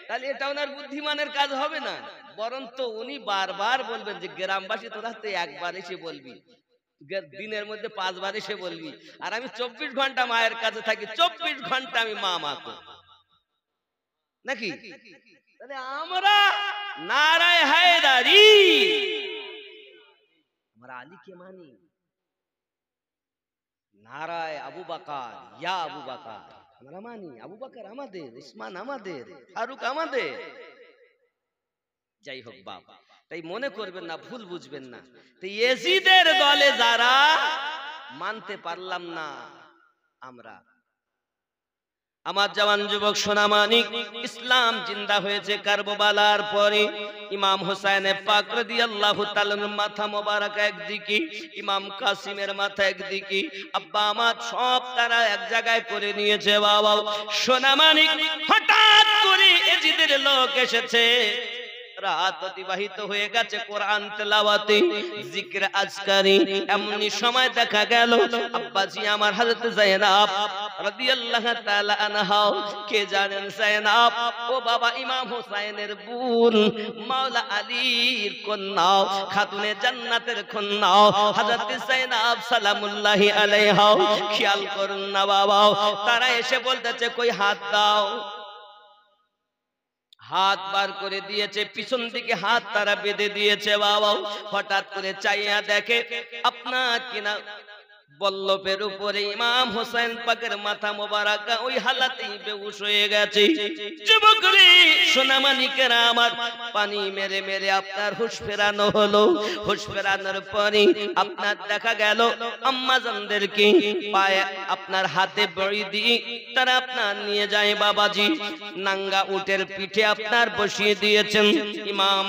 তাহলে এটা ওনার বুদ্ধিমানের কাজ হবে না। বরঞ্চ উনি বারবার বলবেন যে গ্রামবাসী তোরা তো একবার এসে বলবি, দিনের মধ্যে 5 বার এসে বলবি, আর আমি 24 ঘন্টা মায়ের কাছে থাকি, 24 ঘন্টা আমি মা মা করি নাকি? তাহলে আমরা নারায়ে হায়দারি, আমরা আলীকে মানি। নারায়ে আবু বকর ইয়া আবু বকর আমরা মানি। আবু বকর আমাদের, উসমান আমাদের, ফারুক আমাদের। যাই হোক বাবা, তাই মনে করবেন না, ভুল বুঝবেন না। তো ইয়াজিদের দলে যারা মানতে পারলাম না আমরা, আমার জওয়ান যুবক সোনামানিক, ইসলাম জিন্দা হয়েছে কারবালার পরে। ইমাম হুসাইন পাক রাদিয়াল্লাহু তাআলার মাথা মোবারক একদিকে, ইমাম কাসিমের মাথা একদিকে, আব্বা আমার সব তারা এক জায়গায় করে নিয়েছে। বাবা সোনামানিক, হঠাৎ করে ইয়াজিদের লোক এসেছে, রাত অতিবাহিত হয়ে গেছে কোরআন তেলাওয়াতে, জিকির আজকারি। এমনি সময় দেখা গেল আব্বাজি আমার হযরত যায়েনব রাদিয়াল্লাহু তাআলা আনহা, কে জানেন যায়েনব? ও বাবা ইমাম হুসাইনের বোন, মাওলা আলীর কন্যা, খাতুনে জান্নাতের কন্যা হযরত যায়েনব সালামুল্লাহি আলাইহা। খেয়াল করুন না বাবা, তারা এসে বলতেছে কই হাত দাও। হাত বার করে দিয়েছে, পিছন দিকে হাত তারা বেঁধে দিয়েছে। বাবা হঠাৎ করে চাইয়া দেখে আপনার কিনা বল্লভের উপরে ইমাম হোসেন পাকের মাথা মোবারক ওই হালাতেই বেহুশ হয়ে গেছে। যুবক রে সোনামানিকেরা আমার, পানি মেরে মেরে আপনার হুঁশ ফেরানো হলো। হুঁশ ফেরানোর পরে আপনার দেখা গেল আম্মাজানদেরকে পায়ে আপনার হাতে বড়ি দিয়ে তারা আপনার নিয়ে যায় বাবাজি, নাঙ্গা উটের পিঠে আপনার বসিয়ে দিয়েছেন। ইমাম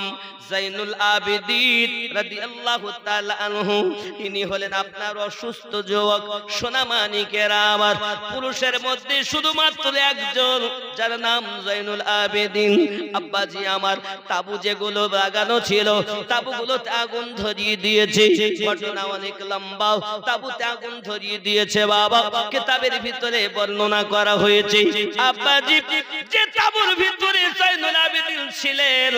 জাইনুল আবেদিন রাদিয়াল্লাহু তাআলা আনহু, ইনি হলেন আপনার অসুস্থ যুবক। সোনামানিকেরা আমার, পুরুষের মধ্যে শুধুমাত্র একজন, যার নাম জাইনুল আবেদিন। আব্বাজি আমার, তাবু যেগুলো লাগানো ছিল তাবুগুলোতে আগুন ধরিয়ে দিয়েছে। ঘটনা অনেক লম্বা, তাবুতে আগুন ধরিয়ে দিয়েছে বাবা, কিতাবের ভিতরে বর্ণনা করা হয়েছে। আব্বাজি যে তাবুর ভিতরে জাইনুল আবেদিন ছিলেন,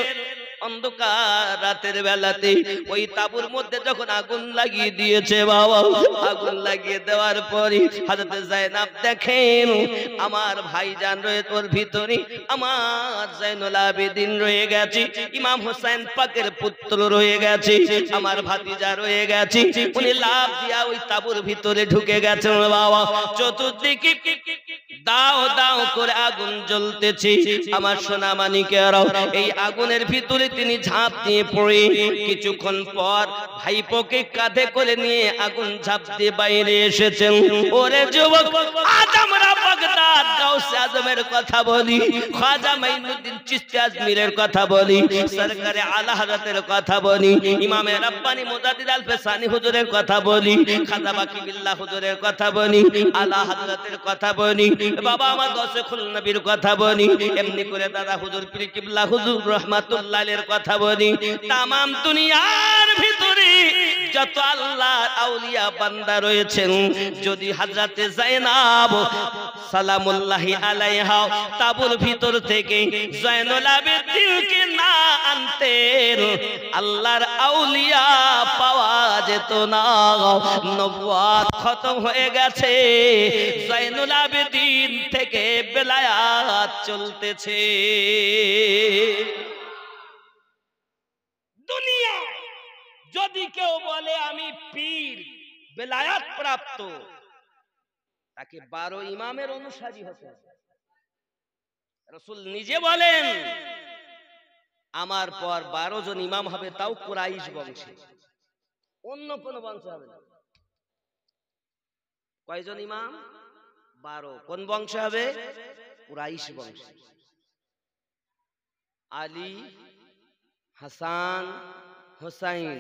অন্ধকার রাতের বেলাতে ওই তাবুর মধ্যে যখন আগুন লাগিয়ে দিয়েছে বাবা, আগুন লাগিয়ে দেওয়ার পরে হযরত যায়েনব দেখেন আমার ভাইজান রয়েছে ওর ভিতরে, আমার জাইনুল আবেদিন রয়ে গেছে, ইমাম হোসেন পাকের পুত্র রয়ে গেছে, আমার ভাতিজা রয়ে গেছে। উনি লাফ দিয়া ওই তাবুর ভিতরে ঢুকে গেছেন বাবা। চতুর্দিকে দাও দাও করে আগুন জ্বলতেছে। আমার সোনা মানিকেরাও, এই আগুনের ভিতরে তিনি ঝাঁপ দিয়ে পড়ে কিছুক্ষণ পর ভাইপোকে কাঁধে করে নিয়ে আগুন ঝাঁপ দিয়ে বাইরে এসেছেন। ওরে যুবক, আজ আমরা বাগদাদ গাউসে আজমের কথা বলি, খাজা মাইনুদ্দিন চিশতি আজমিরের কথা বলি, সরকারে আলা হযরতের কথা বলি, ইমামে রাব্বানি মুজাদ্দিদ আল ফেসানি হুজুরের কথা বলি, খাজা বাকি বিল্লাহ হুজুরের কথা বলি, আলা হযরতের কথা বলি, বাবা আমার গৌসুল নবীর কথা বলি, এমনি করে দাদা হুজুর পীর কিবলা হুজুর রাহমাতুল্লাহ আলাইহির কথা বলি। তাম দুনিয়ার ভিতরে যত আল্লাহর আউলিয়া বান্দা রয়েছেন, যদি হযরতে যায়েনব সালামুল্লাহি আলাইহা তাবুর ভিতর থেকে জাইনুল আবেদিনকে না আনতেন, আল্লাহর আউলিয়া পাওয়া যেত না। নবুয়ত খতম হয়ে গেছে, জাইনুল আবেদিন থেকে বেলায়াত চলতেছে। দুনিয়ায় যদি কেউ বলে আমি পীর বেলায়াত প্রাপ্ত, তাকে 12 ইমামের অনুসারী হতে হবে। রাসূল নিজে বলেন আমার পর 12 জন ইমাম হবে, তাও কুরাইশ বংশে, অন্য কোন বংশ হবে না। কয়জন ইমাম? 12। কোন বংশে হবে? কুরাইশ বংশে। আলী, হাসান, হুসাইন,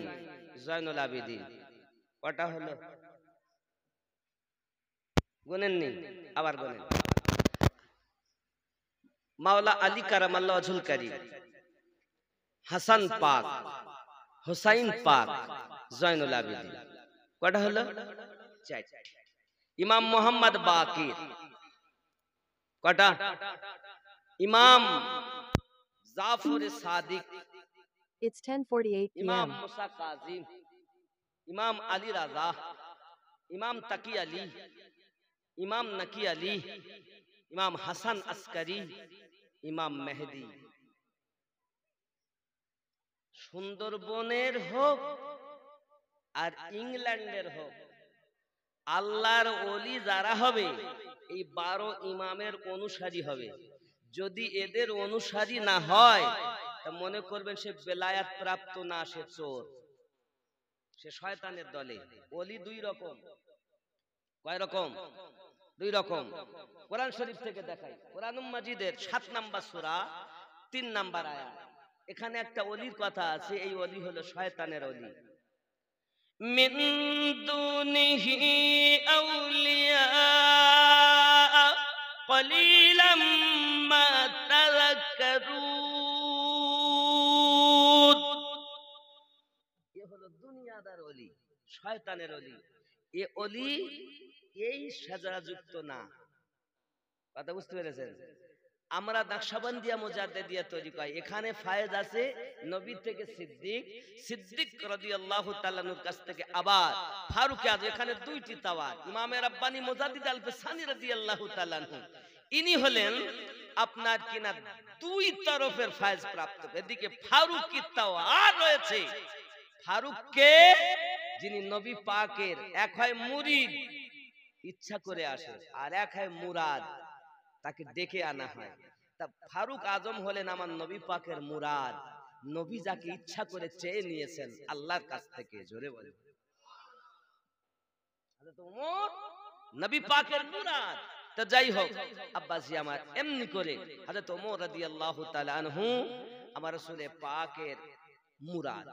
জাইনুল আবেদিন, কটা হলো? গুনেননি? আবার গুনেন। মাওলা আলী কারামাল্লাহু ওয়াজহুল কারীম, হাসান পাক, হুসাইন পাক, জাইনুল আবেদিন, কটা হলো? 4। ইমাম মোহাম্মদ বাকির, কটা? ইমাম জাফর সাদিক, It's 10:48 ইমাম p.m. মুসা কাজিম, ইমাম আলী রাজা, ইমাম তাকি আলী, ইমাম নাকি আলী, ইমাম হাসান আসকারি, ইমাম মেহেদি। সুন্দরবনের হোক আর ইংল্যান্ডের হোক, আল্লাহর ওলি যারা হবে এই 12 ইমামের অনুসারী হবে। যদি এদের অনুসারী না হয় তা মনে করবেন সে বেলায়াত প্রাপ্ত না, সে চোর, সে শয়তানের দলে। ওলি 2 রকম। কয় রকম? 2 রকম। কোরআন শরীফ থেকে দেখাই, কোরআনুল মাজিদের 7 নাম্বার সূরা 3 নাম্বার আয়াত। এখানে একটা ওলির কথা আছে, এই ওলি হলো শয়তানের ওলি। মিন দুনিহি আউলিয়া কলিলাম মা তাযাক্কারুন। এ হলো দুনিয়াদার ওলি, শয়তানের ওলি। এ ওলি এই সাজাযুক্ত না। কথা বুঝতে পেরেছেন? আমরা নাকশবন্দিয়া মুজাদ্দিদিয়া তৈরি করি, এখানে ফায়েজ আছে নবী থেকে সিদ্দিক, সিদ্দিক রাদিয়াল্লাহু তাআলা আনহুর কাছ থেকে আবার ফারুক আযম। এখানে 2টি তাওয়ার। ইমামে রাব্বানি মুজাদ্দিদ আল ফিসানি রাদিয়াল্লাহু তাআলা আনহু ইনি হলেন আপনার কিনা 2 তরফের ফায়েজ প্রাপ্ত। এদিকে ফারুকি তাওয়ার রয়েছে, ফারুককে যিনি নবী পাকের এক হয় মুরিদ ইচ্ছা করে আসে, আর এক হয় মুরাদ তাকে ডেকে আনা হয়। তা ফারুক আজম হলেন আমার নবী পাকের মুরাদ, নবী যাকে ইচ্ছা করে চেয়ে নিয়েছেন আল্লাহর কাছ থেকে। জোরে বলে হযরত ওমর নবী পাকের মুরাদ। তো যাই হোক আব্বাসি আমার, এমনি করে হযরত ওমর রাদিয়াল্লাহু তাআলা আনহু আমার রাসূল পাকের মুরাদ।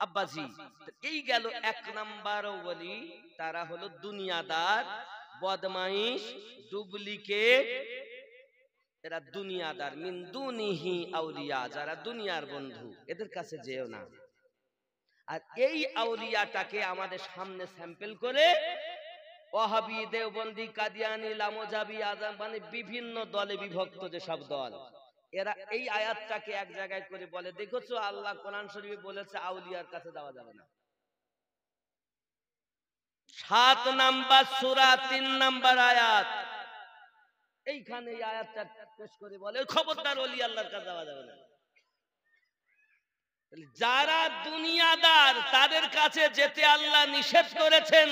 আব্বাসি এই গেল 1 নাম্বার ওলি। তারা হলো দুনিয়াদার, বদমাইশ, ডুপ্লিকেট, এরা দুনিয়াদার। মিন দুনিহি আউলিয়া, যারা দুনিয়ার বন্ধু, এদের কাছে যেও না। আর এই আউলিয়াটাকে আমাদের সামনে স্যাম্পল করে ওয়াহাবি, দেওবন্দি, কাদিয়ানি, লামোজাবি, আজাম, মানে বিভিন্ন দলে বিভক্ত যে সব দল, এরা এই আয়াতটাকে এক জায়গায় করে বলে, দেখেছো আল্লাহ কোরআন শরীফে বলেছে আউলিয়ার কাছে যাওয়া যাবে না। 7 নাম্বার সূরা 3 নাম্বার আয়াত, এইখানে এই আয়াতটা পেশ করে বলে খবরদার ওলি আল্লাহর কাছে যাওয়া যাবে না। যারা দুনিয়াদার তাদের কাছে যেতে আল্লাহ নিষেধ করেছেন।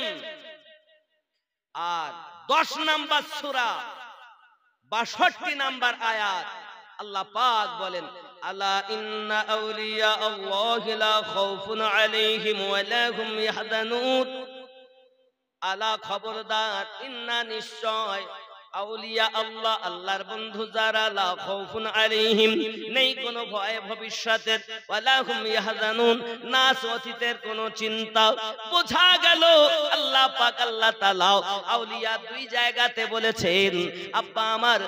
আর 10 নাম্বার সূরা 62 নাম্বার আয়াত আল্লাহ পাক বলেন, আলা ইন্না আউলিয়া আল্লাহি লা খাউফুন আলাইহিম ওয়া লা হুম ইয়াহজানুন। আলা খবরদার, ইন্না নিশ্চয়, আউলিয়া আল্লাহ আল্লাহর বন্ধু যারা, লা খাউফুন আলাইহিম নেই কোনো ভয় ভবিষ্যতের, ওয়ালা হুম ইয়াহজানুন না অতীতের কোনো চিন্তা। বোঝা গেল আল্লাহ পাক আল্লাহ তাআলা আউলিয়া দুই জায়গাতে বলেছেন। আব্বা আমার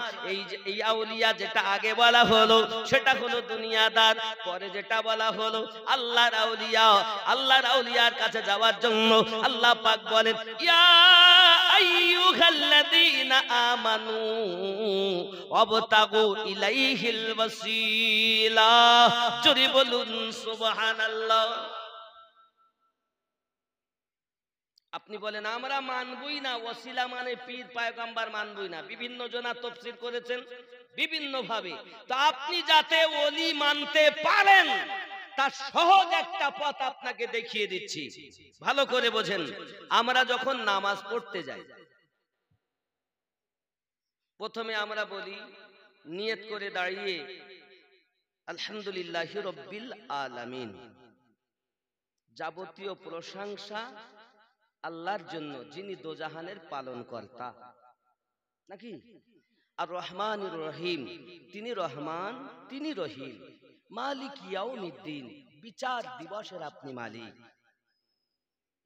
এই আউলিয়া যেটা আগে বলা হলো সেটা হলো দুনিয়াদার, পরে যেটা বলা হলো আল্লাহর আউলিয়া। আল্লাহর আউলিয়ার কাছে যাওয়ার জন্য আল্লাহ পাক বলেন, ইয়া আইয়ুহাল্লাযীনা আমানু ওয়াবতাগু ইলাইহিল ওয়াসিলা। জোরে বলুন সুবহানাল্লাহ। আপনি বলেন আমরা মানবই না, ওসিলা মানে পীর পয়গম্বর মানবই না। বিভিন্ন জনা তাফসীর করেছেন বিভিন্ন ভাবে। তো আপনি যাতে ওলি মানতে পারেন তার সহজ একটা পথ আপনাকে দেখিয়ে দিচ্ছি, ভালো করে বোঝেন। আমরা যখন নামাজ পড়তে যাই, প্রথমে আমরা বলি নিয়ত করে দাঁড়িয়ে আলহামদুলিল্লাহি রাব্বিল আলামিন, যাবতীয় প্রশংসা আল্লাহর জন্য যিনি দোজাহানের পালন কর্তা, নাকি? আর রহমানুর রহিম, তিনি রহমান তিনি রহিম। মালিক ইয়াউমিদ্দিন, বিচার দিবসের আপনি মালিক।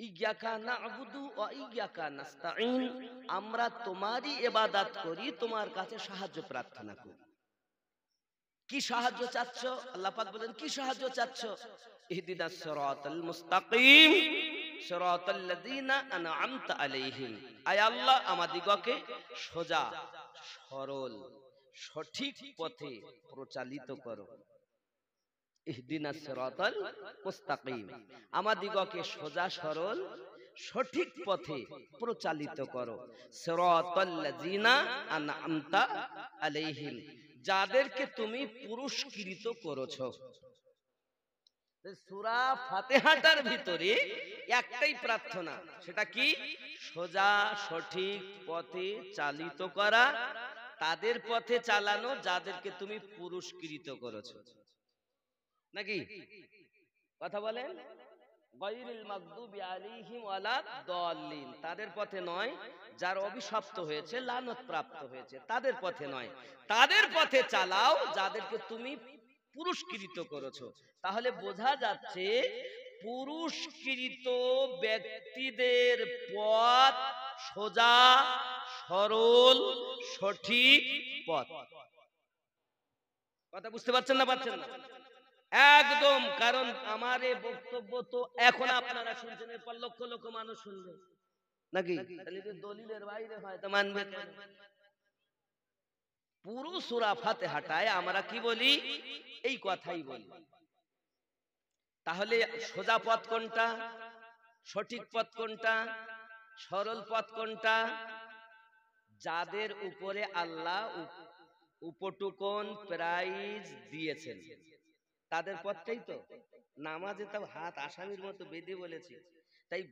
ইয়্যাকা না'বুদু ওয়া ইয়্যাকা নাস্তাঈন, আমরা তোমারই ইবাদত করি, তোমার কাছে সাহায্য প্রার্থনা করি। কি সাহায্য চাচ্ছ? আল্লাহ পাক বলেন কি সাহায্য চাচ্ছ? ইহদিনাস সিরাতাল মুস্তাকিম সিরাতাল্লাযীনা আন'আমতা আলাইহিম, আয় আল্লাহ আমাদিগকে সোজা সরল সঠিক পথে প্রচালিত করো। ইহদিনাস সিরাতাল মুস্তাকিম, আমাদিগকে সোজা সরল সঠিক পথে প্রচালিত করো। সিরাতাল্লাযীনা আন'আমতা আলাইহিম, যাদেরকে তুমি পুরস্কৃত করেছো। সূরা ফাতিহাটার ভিতরে একটাই প্রার্থনা, সেটা কি? সোজা সঠিক পথে চালিত করা, তাদের পথে চালানো যাদেরকে তুমি পুরস্কৃত করেছো, নাকি? কথা বলেন, গায়রিল মাগদুবি আলাইহিম ওয়ালাদ দাল্লিন, তাদের পথে নয়। যার অভিশপ্ত হয়েছে, লানত প্রাপ্ত হয়েছে, তাদের পথে নয়। তাদের পথে চালাও যাদেরকে তুমি পুরস্কৃত করেছো। তাহলে বোঝা যাচ্ছে পুরস্কৃত ব্যক্তিদের পথ সোজা সরল সঠিক পথ। কথা বুঝতে পারছেন না? পারছেন না একদম। কারণ আমার এই বক্তব্য তো এখন আপনারা শুনছেন, এরপর লক্ষ লক্ষ মানুষ শুনবে, নাকি? দলিলের বাইরে হয় তো মানবে। পুরো সূরা ফাতিহাটায় আমরা কি বলি? এই কথাই বলি। তাহলে সোজা পথ কোনটা, সঠিক পথ কোনটা, সরল পথ কোনটা? যাদের উপরে আল্লাহ উপটুকন প্রাইজ দিয়েছেন তাদের পথটাই তো। নামাজে তো হাত আসামির মতো বেঁধে বলেছি, তাই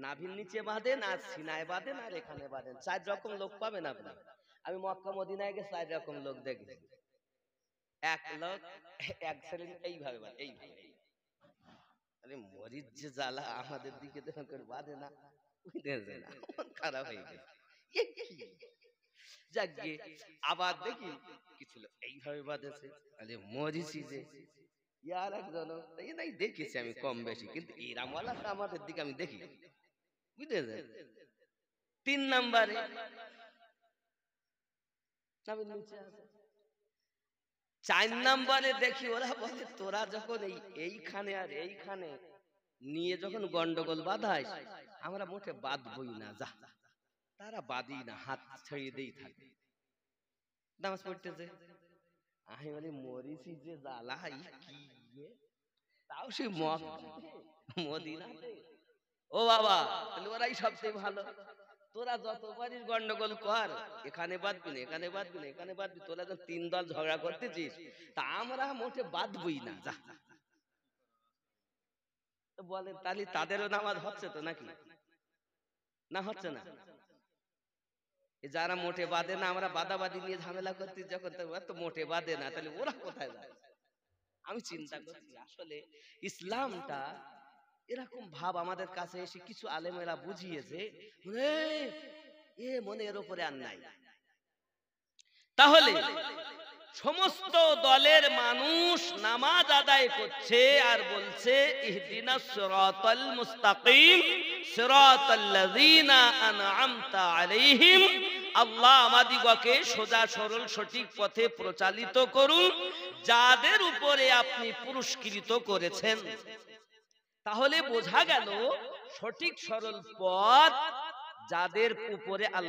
নাভির নিচে বাঁধেন, আর সিনায় বাঁধেন, আর এখানে বাঁধেন। 4 রকম লোক পাবেন আপনি। আমি মক্কা মদিনায় গিয়ে 4 রকম লোক দেখেছি। এক লোক এক ছেলে এইভাবে বাঁধে, এইভাবে। আরে মরিচ যে জ্বালা, আমাদের দিকে তো করে বাঁধে না, বুঝতে না, খারাপ হয়ে গেছে। যাকে আবার দেখি কিছু লোক এইভাবে বাঁধেছে, আরে মরিচি যে ইয়ার একজন এই নাই দেখেছি আমি কম বেশি, কিন্তু এরামওয়ালা আমাদের দিকে আমি দেখি, বুঝতে যায়। 3 নম্বরে নামের নিচে আছে। 4 নম্বরে দেখি ওরা বলে তোরা যখন এইখানে আর এইখানে নিয়ে যখন গন্ডগোল বাঁধাইস, আমরা মোটে বাঁধবই না, যা। তারা বাঁধি না, হাত ছেড়ে দেই থাকে, নামাজ পড়তেছে। আমি বলি মরিসি যে জ্বালাই কি তাও সে মদিনাতে। ও বাবা, তাহলে ওরাই সবচেয়ে ভালো। তোরা যত পারিস গন্ডগোল কর, এখানে বাঁধবি না, এখানে বাঁধবি না, এখানে বাঁধবি, তোরা যখন 3 দল ঝগড়া করতেছিস, তা আমরা মোটে বাঁধবই না। যা বলে তাহলে তাদেরও নামাজ হচ্ছে তো নাকি? না হচ্ছে না? যারা মোটে বাঁধে না, আমরা বাদাবাদি নিয়ে ঝামেলা করছি যখন, তো মোটে বাঁধে না, তাহলে ওরা কোথায় যায়? আমি চিন্তা করছি আসলে ইসলামটা এরকম ভাব আমাদের কাছে এসে কিছু আলেমেরা বুঝিয়েছে, মনে এর উপরে আর নাই। তাহলে সমস্ত দলের মানুষ নামাজ আদায় করছে আর বলছে ইহদিনাস সিরাতাল মুস্তাকিম সিরাতাল্লাযীনা আনআমতা আলাইহিম, আল্লাহ আমাদিগকে সোজা সরল সঠিক পথে প্রচালিত করুন, যাদের উপরে আপনি পুরস্কৃত করেছেন। তাহলে বোঝা গেল সঠিক সরল পথ যাদের উপরে আল্লাহ